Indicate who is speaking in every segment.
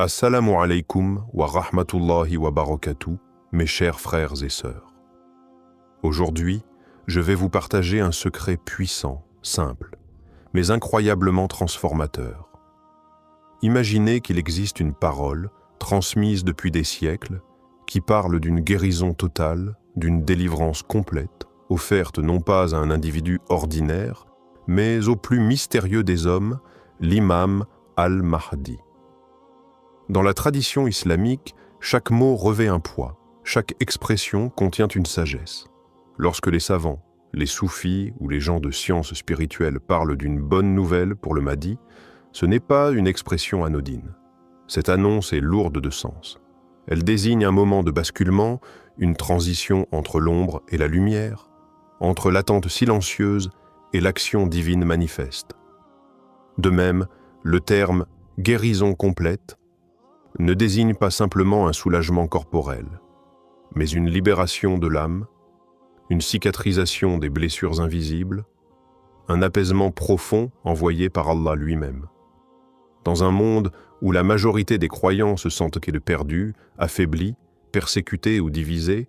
Speaker 1: Assalamu alaikum wa rahmatullahi wa barakatuh, mes chers frères et sœurs. Aujourd'hui, je vais vous partager un secret puissant, simple, mais incroyablement transformateur. Imaginez qu'il existe une parole, transmise depuis des siècles, qui parle d'une guérison totale, d'une délivrance complète, offerte non pas à un individu ordinaire, mais au plus mystérieux des hommes, l'imam al-Mahdi. Dans la tradition islamique, chaque mot revêt un poids, chaque expression contient une sagesse. Lorsque les savants, les soufis ou les gens de sciences spirituelles parlent d'une bonne nouvelle pour le Mahdi, ce n'est pas une expression anodine. Cette annonce est lourde de sens. Elle désigne un moment de basculement, une transition entre l'ombre et la lumière, entre l'attente silencieuse et l'action divine manifeste. De même, le terme « guérison complète » ne désigne pas simplement un soulagement corporel, mais une libération de l'âme, une cicatrisation des blessures invisibles, un apaisement profond envoyé par Allah lui-même. Dans un monde où la majorité des croyants se sentent qu'elle est perdue, affaiblie, persécutée ou divisée,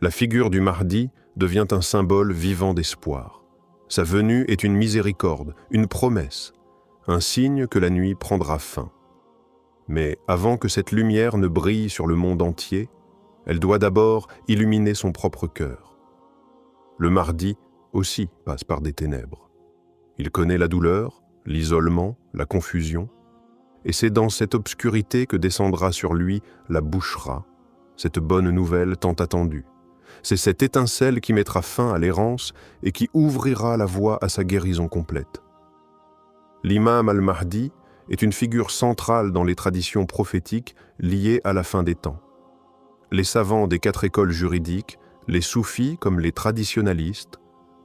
Speaker 1: la figure du Mahdi devient un symbole vivant d'espoir. Sa venue est une miséricorde, une promesse, un signe que la nuit prendra fin. Mais avant que cette lumière ne brille sur le monde entier, elle doit d'abord illuminer son propre cœur. Le Mahdi aussi passe par des ténèbres. Il connaît la douleur, l'isolement, la confusion, et c'est dans cette obscurité que descendra sur lui la Bouchra, cette bonne nouvelle tant attendue. C'est cette étincelle qui mettra fin à l'errance et qui ouvrira la voie à sa guérison complète. L'imam al-Mahdi est une figure centrale dans les traditions prophétiques liées à la fin des temps. Les savants des 4 écoles juridiques, les soufis comme les traditionalistes,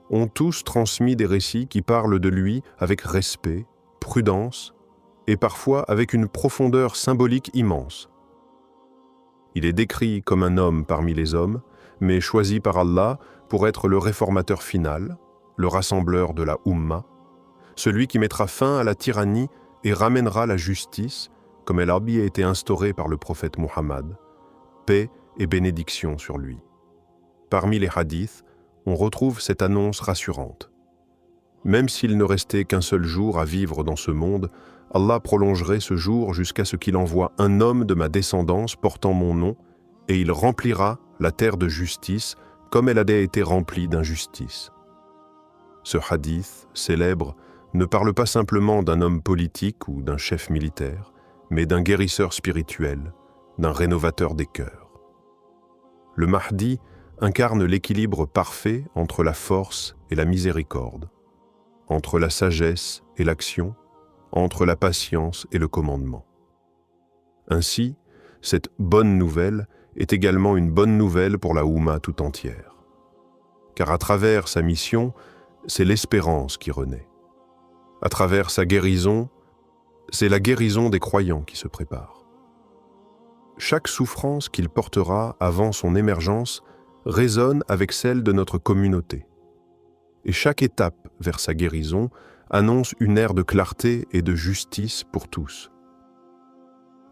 Speaker 1: ont tous transmis des récits qui parlent de lui avec respect, prudence et parfois avec une profondeur symbolique immense. Il est décrit comme un homme parmi les hommes, mais choisi par Allah pour être le réformateur final, le rassembleur de la Ummah, celui qui mettra fin à la tyrannie et ramènera la justice, comme elle a bien été instaurée par le prophète Muhammad, paix et bénédiction sur lui. Parmi les hadiths, on retrouve cette annonce rassurante. Même s'il ne restait qu'un seul jour à vivre dans ce monde, Allah prolongerait ce jour jusqu'à ce qu'il envoie un homme de ma descendance portant mon nom, et il remplira la terre de justice comme elle a été remplie d'injustice. Ce hadith célèbre ne parle pas simplement d'un homme politique ou d'un chef militaire, mais d'un guérisseur spirituel, d'un rénovateur des cœurs. Le Mahdi incarne l'équilibre parfait entre la force et la miséricorde, entre la sagesse et l'action, entre la patience et le commandement. Ainsi, cette bonne nouvelle est également une bonne nouvelle pour la Oumma tout entière. Car à travers sa mission, c'est l'espérance qui renaît. À travers sa guérison, c'est la guérison des croyants qui se prépare. Chaque souffrance qu'il portera avant son émergence résonne avec celle de notre communauté. Et chaque étape vers sa guérison annonce une ère de clarté et de justice pour tous.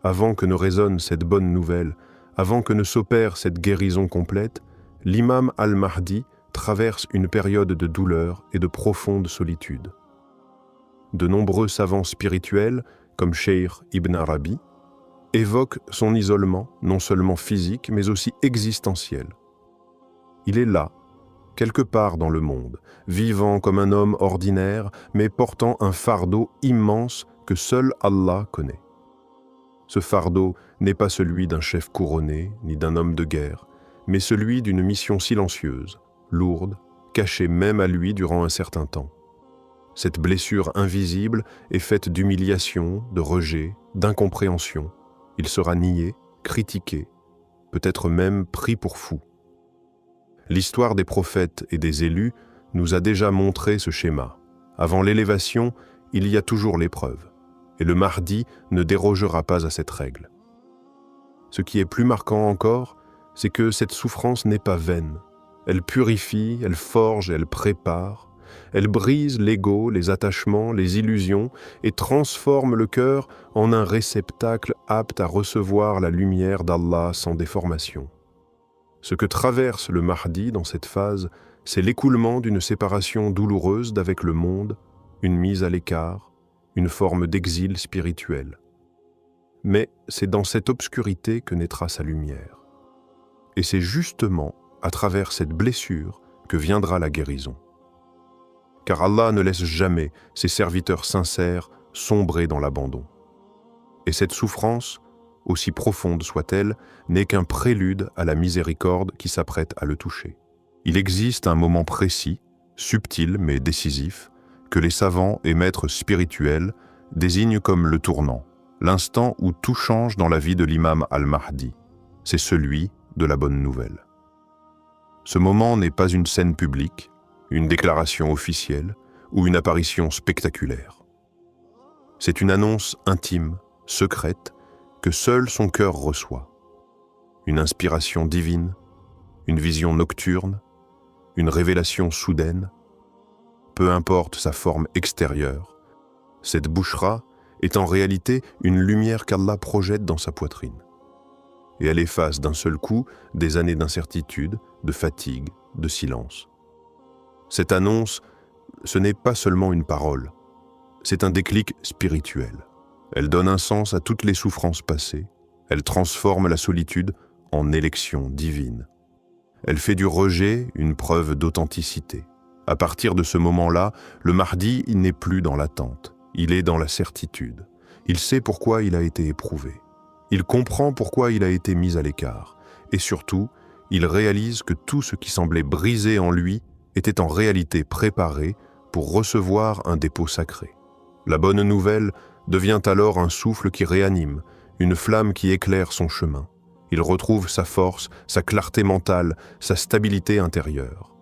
Speaker 1: Avant que ne résonne cette bonne nouvelle, avant que ne s'opère cette guérison complète, l'imam al-Mahdi traverse une période de douleur et de profonde solitude. De nombreux savants spirituels, comme Cheikh Ibn Arabi, évoquent son isolement, non seulement physique, mais aussi existentiel. Il est là, quelque part dans le monde, vivant comme un homme ordinaire, mais portant un fardeau immense que seul Allah connaît. Ce fardeau n'est pas celui d'un chef couronné, ni d'un homme de guerre, mais celui d'une mission silencieuse, lourde, cachée même à lui durant un certain temps. Cette blessure invisible est faite d'humiliation, de rejet, d'incompréhension. Il sera nié, critiqué, peut-être même pris pour fou. L'histoire des prophètes et des élus nous a déjà montré ce schéma. Avant l'élévation, il y a toujours l'épreuve, et le Mahdi ne dérogera pas à cette règle. Ce qui est plus marquant encore, c'est que cette souffrance n'est pas vaine. Elle purifie, elle forge, elle prépare. Elle brise l'ego, les attachements, les illusions et transforme le cœur en un réceptacle apte à recevoir la lumière d'Allah sans déformation. Ce que traverse le Mahdi dans cette phase, c'est l'écoulement d'une séparation douloureuse d'avec le monde, une mise à l'écart, une forme d'exil spirituel. Mais c'est dans cette obscurité que naîtra sa lumière. Et c'est justement à travers cette blessure que viendra la guérison. Car Allah ne laisse jamais ses serviteurs sincères sombrer dans l'abandon. Et cette souffrance, aussi profonde soit-elle, n'est qu'un prélude à la miséricorde qui s'apprête à le toucher. Il existe un moment précis, subtil mais décisif, que les savants et maîtres spirituels désignent comme le tournant, l'instant où tout change dans la vie de l'imam al-Mahdi. C'est celui de la bonne nouvelle. Ce moment n'est pas une scène publique, une déclaration officielle ou une apparition spectaculaire. C'est une annonce intime, secrète, que seul son cœur reçoit. Une inspiration divine, une vision nocturne, une révélation soudaine. Peu importe sa forme extérieure, cette bouchra est en réalité une lumière qu'Allah projette dans sa poitrine. Et elle efface d'un seul coup des années d'incertitude, de fatigue, de silence. Cette annonce, ce n'est pas seulement une parole, c'est un déclic spirituel. Elle donne un sens à toutes les souffrances passées, elle transforme la solitude en élection divine. Elle fait du rejet une preuve d'authenticité. À partir de ce moment-là, le Mahdi n'est plus dans l'attente, il est dans la certitude. Il sait pourquoi il a été éprouvé. Il comprend pourquoi il a été mis à l'écart. Et surtout, il réalise que tout ce qui semblait brisé en lui était en réalité préparé pour recevoir un dépôt sacré. La bonne nouvelle devient alors un souffle qui réanime, une flamme qui éclaire son chemin. Il retrouve sa force, sa clarté mentale, sa stabilité intérieure.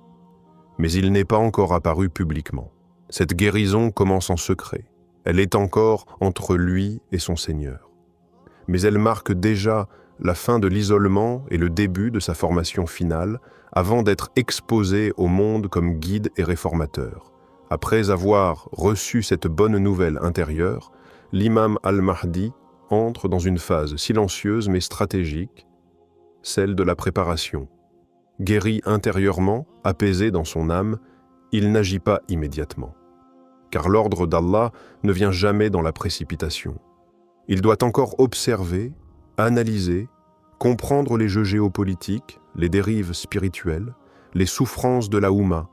Speaker 1: Mais il n'est pas encore apparu publiquement. Cette guérison commence en secret. Elle est encore entre lui et son Seigneur. Mais elle marque déjà la fin de l'isolement et le début de sa formation finale, avant d'être exposé au monde comme guide et réformateur. Après avoir reçu cette bonne nouvelle intérieure, l'imam al-Mahdi entre dans une phase silencieuse mais stratégique, celle de la préparation. Guéri intérieurement, apaisé dans son âme, il n'agit pas immédiatement. Car l'ordre d'Allah ne vient jamais dans la précipitation. Il doit encore observer, analyser, comprendre les jeux géopolitiques, les dérives spirituelles, les souffrances de la Oumma.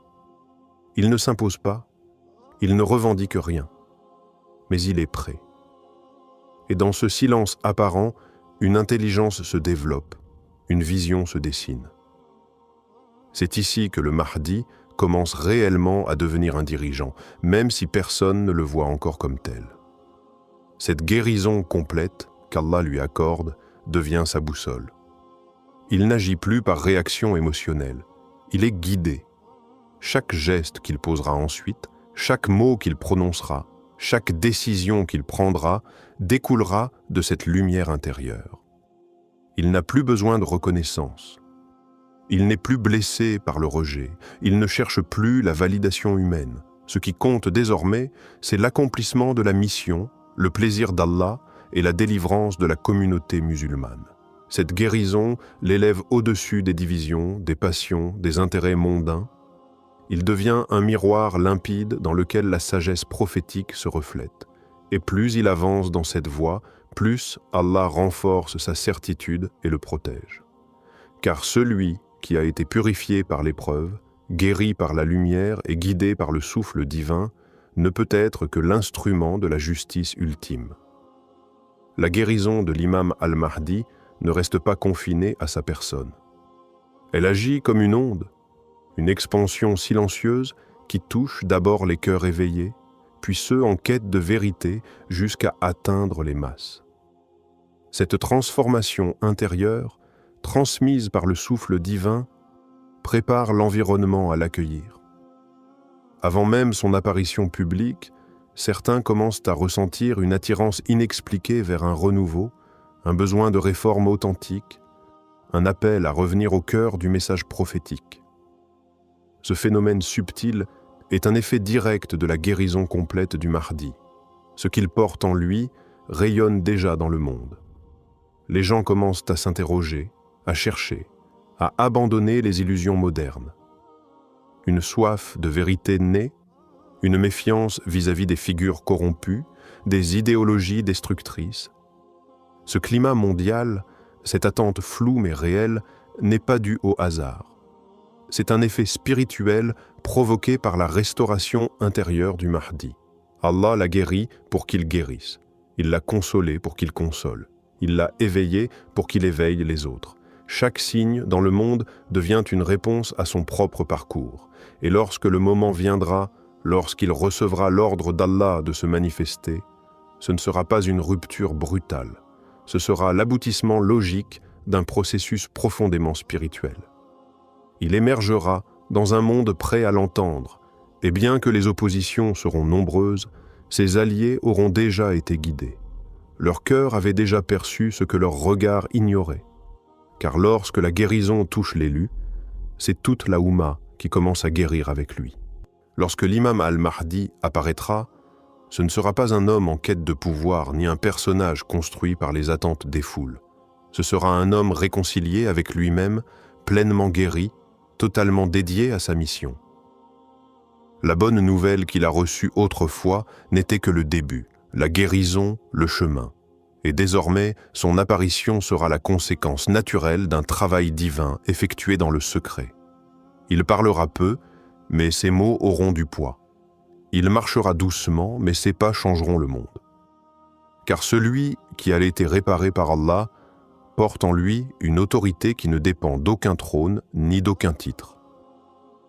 Speaker 1: Il ne s'impose pas, il ne revendique rien, mais il est prêt. Et dans ce silence apparent, une intelligence se développe, une vision se dessine. C'est ici que le Mahdi commence réellement à devenir un dirigeant, même si personne ne le voit encore comme tel. Cette guérison complète qu'Allah lui accorde devient sa boussole. Il n'agit plus par réaction émotionnelle, il est guidé. Chaque geste qu'il posera ensuite, chaque mot qu'il prononcera, chaque décision qu'il prendra découlera de cette lumière intérieure. Il n'a plus besoin de reconnaissance. Il n'est plus blessé par le rejet, il ne cherche plus la validation humaine. Ce qui compte désormais, c'est l'accomplissement de la mission, le plaisir d'Allah et la délivrance de la communauté musulmane. Cette guérison l'élève au-dessus des divisions, des passions, des intérêts mondains. Il devient un miroir limpide dans lequel la sagesse prophétique se reflète. Et plus il avance dans cette voie, plus Allah renforce sa certitude et le protège. Car celui qui a été purifié par l'épreuve, guéri par la lumière et guidé par le souffle divin, ne peut être que l'instrument de la justice ultime. La guérison de l'imam al-Mahdi ne reste pas confinée à sa personne. Elle agit comme une onde, une expansion silencieuse qui touche d'abord les cœurs éveillés, puis ceux en quête de vérité jusqu'à atteindre les masses. Cette transformation intérieure, transmise par le souffle divin, prépare l'environnement à l'accueillir. Avant même son apparition publique, certains commencent à ressentir une attirance inexpliquée vers un renouveau, un besoin de réforme authentique, un appel à revenir au cœur du message prophétique. Ce phénomène subtil est un effet direct de la guérison complète du Mahdi. Ce qu'il porte en lui rayonne déjà dans le monde. Les gens commencent à s'interroger, à chercher, à abandonner les illusions modernes. Une soif de vérité naît, une méfiance vis-à-vis des figures corrompues, des idéologies destructrices. Ce climat mondial, cette attente floue mais réelle, n'est pas due au hasard. C'est un effet spirituel provoqué par la restauration intérieure du Mahdi. Allah l'a guéri pour qu'il guérisse. Il l'a consolé pour qu'il console. Il l'a éveillé pour qu'il éveille les autres. Chaque signe dans le monde devient une réponse à son propre parcours. Et lorsque le moment viendra, lorsqu'il recevra l'ordre d'Allah de se manifester, ce ne sera pas une rupture brutale. Ce sera l'aboutissement logique d'un processus profondément spirituel. Il émergera dans un monde prêt à l'entendre, et bien que les oppositions seront nombreuses, ses alliés auront déjà été guidés. Leur cœur avait déjà perçu ce que leur regard ignorait. Car lorsque la guérison touche l'élu, c'est toute la Oumma qui commence à guérir avec lui. Lorsque l'imam al-Mahdi apparaîtra, ce ne sera pas un homme en quête de pouvoir ni un personnage construit par les attentes des foules. Ce sera un homme réconcilié avec lui-même, pleinement guéri, totalement dédié à sa mission. La bonne nouvelle qu'il a reçue autrefois n'était que le début, la guérison, le chemin. Et désormais, son apparition sera la conséquence naturelle d'un travail divin effectué dans le secret. Il parlera peu, mais ses mots auront du poids. Il marchera doucement, mais ses pas changeront le monde. Car celui qui a été réparé par Allah porte en lui une autorité qui ne dépend d'aucun trône ni d'aucun titre.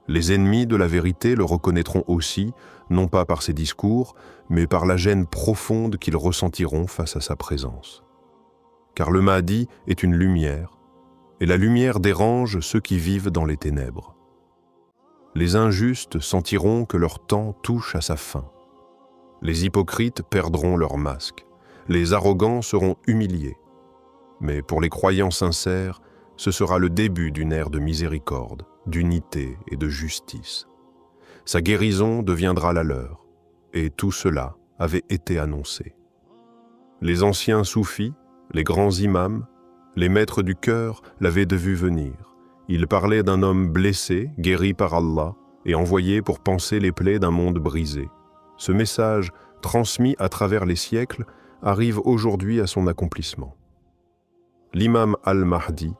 Speaker 1: Les ennemis de la vérité le reconnaîtront aussi, non pas par ses discours, mais par la gêne profonde qu'ils ressentiront face à sa présence. Car le Mahdi est une lumière, et la lumière dérange ceux qui vivent dans les ténèbres. Les injustes sentiront que leur temps touche à sa fin. Les hypocrites perdront leur masque. Les arrogants seront humiliés. Mais pour les croyants sincères, ce sera le début d'une ère de miséricorde, d'unité et de justice. Sa guérison deviendra la leur, et tout cela avait été annoncé. Les anciens soufis, les grands imams, les maîtres du cœur l'avaient vu venir. Ils parlaient d'un homme blessé, guéri par Allah, et envoyé pour panser les plaies d'un monde brisé. Ce message, transmis à travers les siècles, arrive aujourd'hui à son accomplissement. L'imam al-Mahdi,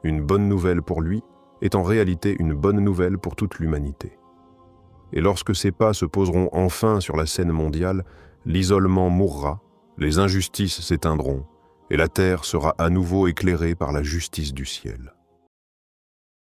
Speaker 1: une bonne nouvelle pour lui, est en réalité une bonne nouvelle pour toute l'humanité. Et lorsque ses pas se poseront enfin sur la scène mondiale, l'isolement mourra, les injustices s'éteindront, et la terre sera à nouveau éclairée par la justice du ciel.